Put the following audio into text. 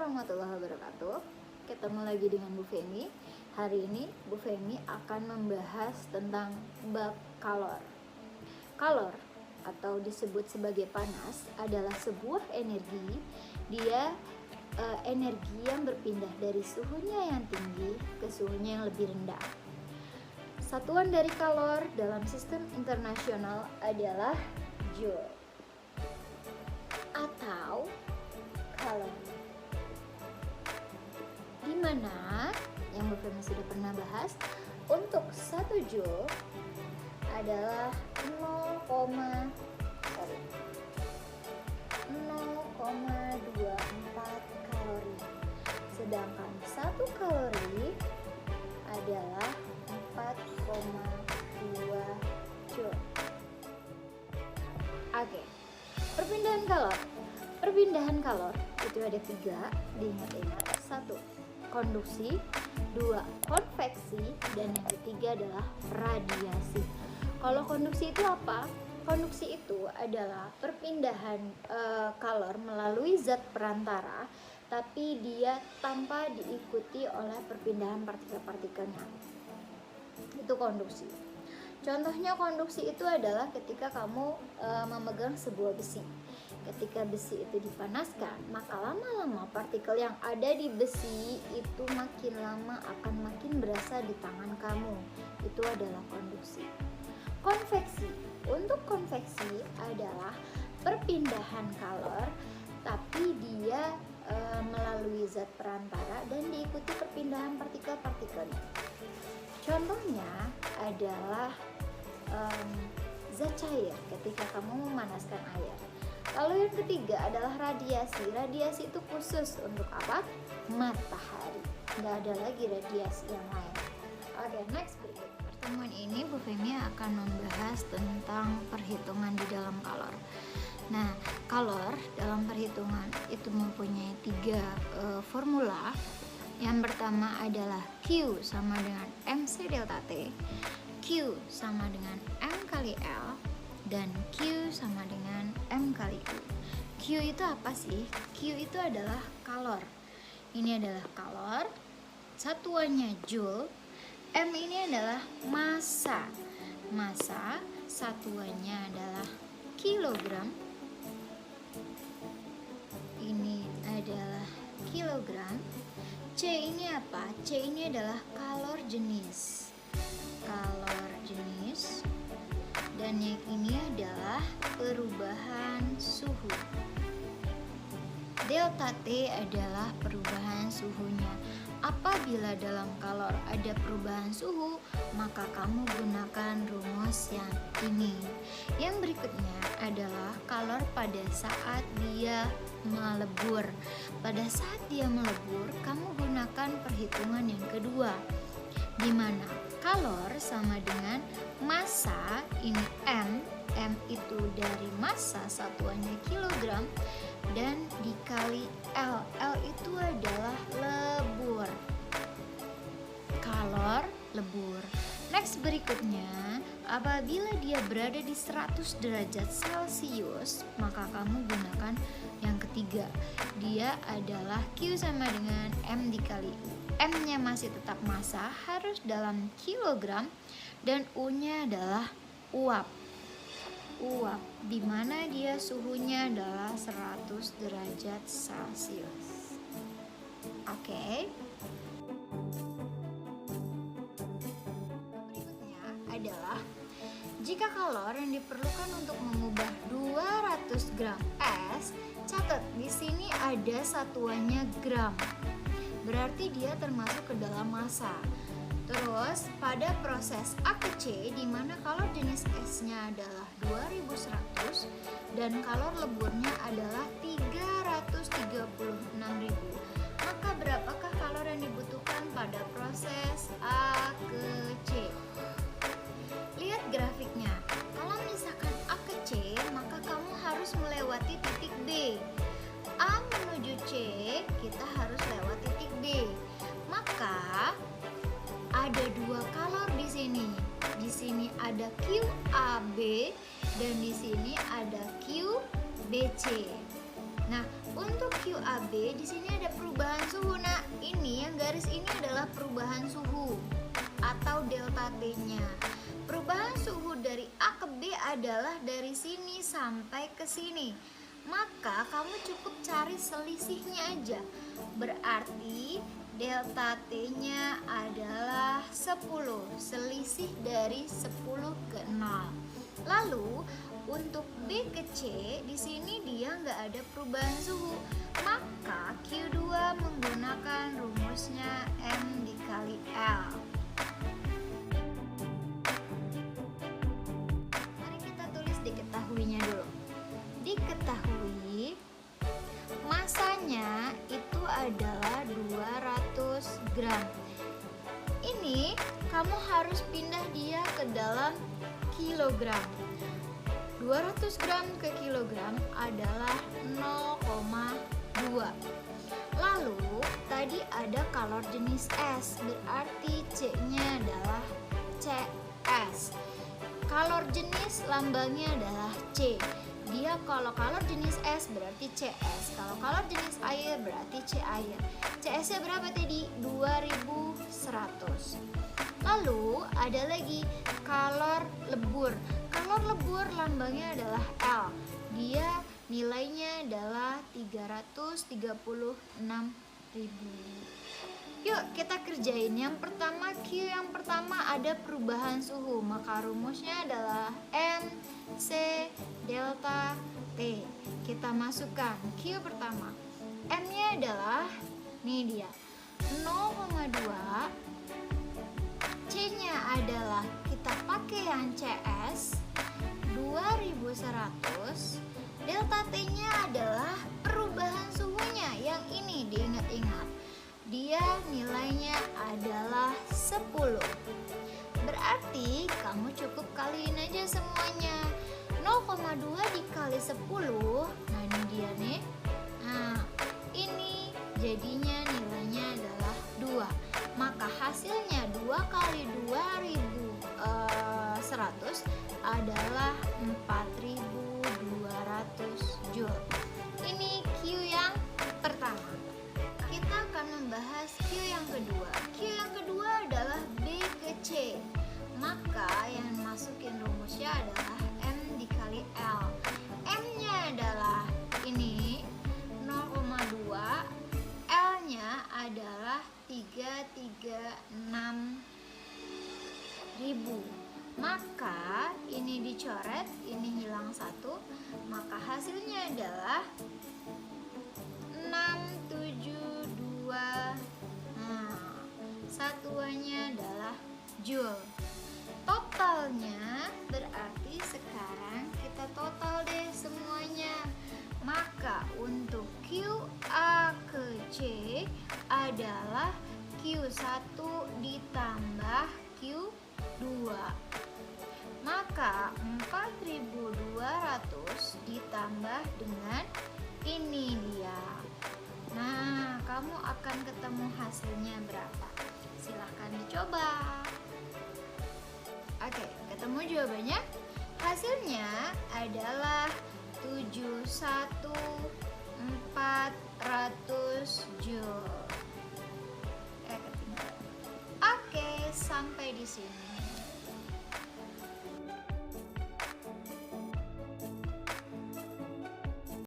warahmatullahi wabarakatuh. Ketemu lagi dengan Bu Femi. Hari ini Bu Femi akan membahas tentang bab kalor. Kalor atau disebut sebagai panas adalah sebuah energi. Dia energi yang berpindah dari suhunya yang tinggi ke suhunya yang lebih rendah. Satuan dari kalor dalam sistem internasional adalah joule atau kalori, di mana yang Bu Femi sudah pernah bahas, untuk 1 joule adalah 0,24 kalori, sedangkan 1 kalori adalah 4,2 joule. Oke, perpindahan kalor. Perpindahan kalor itu ada 3, diingat-ingat. 1, konduksi, 2, konveksi, dan yang ketiga adalah radiasi. Kalau konduksi itu apa? Konduksi itu adalah perpindahan kalor melalui zat perantara, tapi dia tanpa diikuti oleh perpindahan partikel-partikelnya. Itu konduksi. Contohnya konduksi itu adalah ketika kamu memegang sebuah besi. Ketika besi itu dipanaskan, maka lama-lama partikel yang ada di besi itu makin lama akan makin berasa di tangan kamu. Itu adalah konduksi. Konveksi. Untuk konveksi adalah perpindahan kalor, tapi dia melalui zat perantara dan diikuti perpindahan partikel-partikelnya. Contohnya adalah zat cair ketika kamu memanaskan air. Lalu yang ketiga adalah radiasi. Radiasi itu khusus untuk apa? Matahari. Nggak ada lagi radiasi yang lain. Oke, next berikut. Pertemuan ini Bu Femi akan membahas tentang perhitungan di dalam kalor. Nah, kalor dalam perhitungan itu mempunyai 3 formula. Yang pertama adalah Q sama dengan MC delta T, Q sama dengan M kali L, dan Q sama dengan M kali U. Q itu apa sih? Q itu adalah kalor. Ini adalah kalor, satuannya joule. M ini adalah massa. Massa satuannya adalah kilogram. Ini adalah kilogram. C ini apa? C ini adalah kalor jenis. Kalor jenis. Dan yang ini adalah perubahan suhu. Delta T adalah perubahan suhunya. Apabila dalam kalor ada perubahan suhu, maka kamu gunakan rumus yang ini. Yang berikutnya adalah kalor pada saat dia melebur. Pada saat dia melebur, kamu gunakan perhitungan yang kedua, di mana kalor sama dengan massa, ini M. M itu dari massa, satuannya kilogram, dan dikali L. L itu adalah lebur. Kalor lebur. Next berikutnya, apabila dia berada di 100 derajat Celcius, maka kamu gunakan yang ketiga. Dia adalah Q sama dengan M dikali U. M-nya masih tetap massa, harus dalam kilogram, dan U-nya adalah uap. Uap, di mana dia suhunya adalah 100 derajat Celcius. Oke. Berikutnya adalah jika kalor yang diperlukan untuk mengubah 200 gram es, catat di sini ada satuannya gram. Berarti dia termasuk ke dalam massa. Terus pada proses A ke C, di mana kalor jenis esnya adalah 2100 dan kalor leburnya adalah 336.000. Maka berapakah kalor yang dibutuhkan pada proses A ke C? Lihat grafiknya. Kalau misalkan A ke C, maka kamu harus melewati titik B. A menuju C, kita harus lewat titik B. Maka ada 2 kalor di sini. Di sini ada QAB dan di sini ada QBC. Nah, untuk QAB di sini ada perubahan suhu. Nah, ini yang garis ini adalah perubahan suhu atau delta T-nya. Perubahan suhu dari A ke B adalah dari sini sampai ke sini. Maka kamu cukup cari selisihnya aja. Berarti delta T-nya adalah 10. Selisih dari 10 ke 0. Lalu untuk B ke C di sini dia nggak ada perubahan suhu. Maka Q2 menggunakan rumusnya M dikali L. Diketahuinya dulu. Diketahui masanya itu adalah 200 gram. Ini kamu harus pindah dia ke dalam kilogram. 200 gram ke kilogram adalah 0,2. Lalu tadi ada kalor jenis S, berarti C-nya adalah CS. Kalor jenis lambangnya adalah C. Dia kalau kalor jenis S berarti CS. Kalau kalor jenis air berarti C air. CS-nya berapa tadi? 2100. Lalu ada lagi kalor lebur. Kalor lebur lambangnya adalah L. Dia nilainya adalah 336.000. Yuk kita kerjain. Yang pertama Q yang pertama ada perubahan suhu, maka rumusnya adalah MC delta T. Kita masukkan Q pertama. M-nya adalah nih dia 0,2. C-nya adalah kita pakai yang CS 2100. Delta T-nya adalah perubahan suhunya yang ini diingat-ingat. Dia nilainya adalah 10. Berarti kamu cukup kaliin aja semuanya. 0,2 dikali 10. Nah ini dia nih. Nah ini jadinya nilainya adalah 2. Maka hasilnya 2 kali 2100 adalah 4200 Joule. Ini Q yang pertama. Kita akan membahas Q yang kedua. Q yang kedua adalah B ke C. Maka yang masukin rumusnya adalah M dikali L. M-nya adalah ini 0,2. L-nya adalah 336.000. Maka ini dicoret, ini hilang 1. Maka hasilnya adalah 672. Nah, satuannya adalah Joule. Totalnya berarti sekarang kita total deh semuanya. Maka untuk QA ke C adalah Q1 ditambah Q2. Maka 4200 ditambah dengan ini dia. Nah, kamu akan ketemu hasilnya berapa? Silahkan dicoba. Oke, ketemu jawabannya. Hasilnya adalah 71400 Joule. Ketinggalan. Oke, sampai di sini.